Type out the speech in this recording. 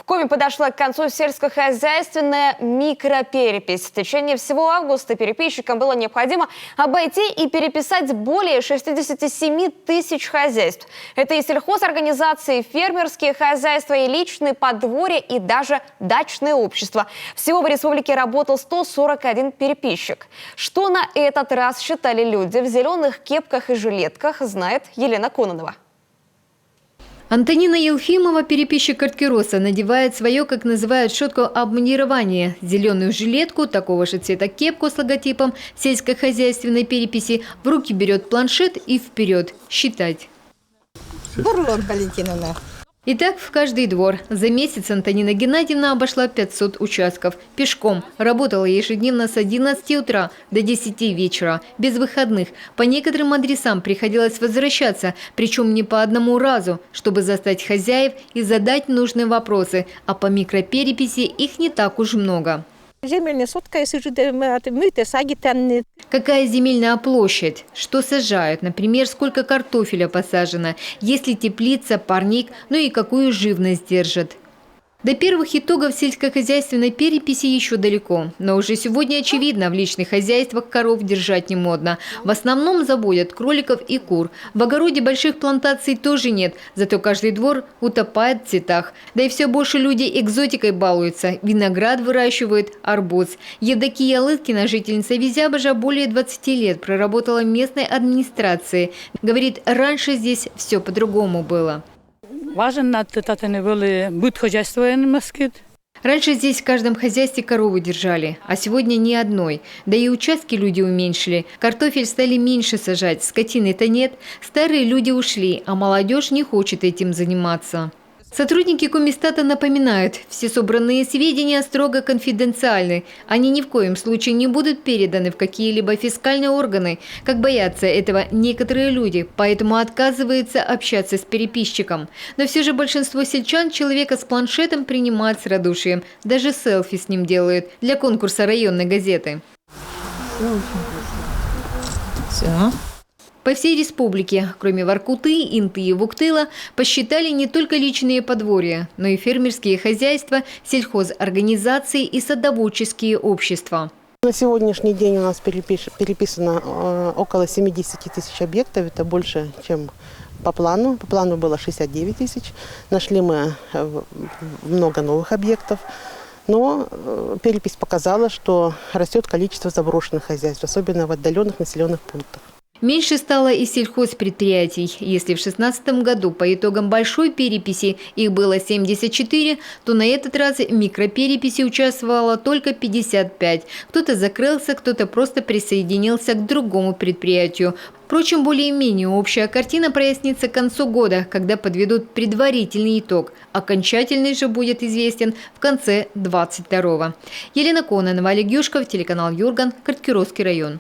Коми подошла к концу сельскохозяйственная микроперепись. В течение всего августа переписчикам было необходимо обойти и переписать более 67 тысяч хозяйств. Это и сельхозорганизации, фермерские хозяйства, и личные подворья, и даже дачные общества. Всего в республике работал 141 переписчик. Что на этот раз считали люди в зеленых кепках и жилетках, знает Елена Кононова. Антонина Елфимова, переписчик Карткироса, надевает свое, как называют, шутку обмундирование. Зеленую жилетку, такого же цвета кепку с логотипом сельскохозяйственной переписи. В руки берет планшет и вперед считать. Бурлон, Валентиновна. Итак, в каждый двор. За месяц Антонина Геннадьевна обошла 500 участков. Пешком. Работала ежедневно с 11 утра до 10 вечера. Без выходных. По некоторым адресам приходилось возвращаться, причем не по одному разу, чтобы застать хозяев и задать нужные вопросы. А по микропереписи их не так уж много. Земельная сотка, если же мыты, саги, Какая земельная площадь? Что сажают? Например, сколько картофеля посажено? Есть ли теплица, парник? Ну и какую живность держат? До первых итогов сельскохозяйственной переписи еще далеко. Но уже сегодня очевидно, в личных хозяйствах коров держать не модно. В основном заводят кроликов и кур. В огороде больших плантаций тоже нет, зато каждый двор утопает в цветах. Да и все больше люди экзотикой балуются. Виноград выращивают, арбуз. Евдокия Лыткина, жительница Визябожа, более 20 лет проработала в местной администрации. Говорит, раньше здесь все по-другому было. Раньше здесь в каждом хозяйстве корову держали, а сегодня ни одной. Да и участки люди уменьшили. Картофель стали меньше сажать, скотины-то нет. Старые люди ушли, а молодежь не хочет этим заниматься. Сотрудники Комистата напоминают, все собранные сведения строго конфиденциальны. Они ни в коем случае не будут переданы в какие-либо фискальные органы, как боятся этого некоторые люди, поэтому отказываются общаться с переписчиком. Но все же большинство сельчан человека с планшетом принимают с радушием. Даже селфи с ним делают для конкурса районной газеты. Все. По всей республике, кроме Воркуты, Инты и Вуктыла, посчитали не только личные подворья, но и фермерские хозяйства, сельхозорганизации и садоводческие общества. На сегодняшний день у нас переписано около 70 тысяч объектов. Это больше, чем по плану. По плану было 69 тысяч. Нашли мы много новых объектов. Но перепись показала, что растет количество заброшенных хозяйств, особенно в отдаленных населенных пунктах. Меньше стало и сельхозпредприятий. Если в 2016 году по итогам большой переписи их было 74, то на этот раз в микропереписи участвовало только 55. Кто-то закрылся, кто-то просто присоединился к другому предприятию. Впрочем, более-менее общая картина прояснится к концу года, когда подведут предварительный итог. Окончательный же будет известен в конце 22-го. Елена Кононова, Олег Юшков, телеканал Юрган, Карткиросский район.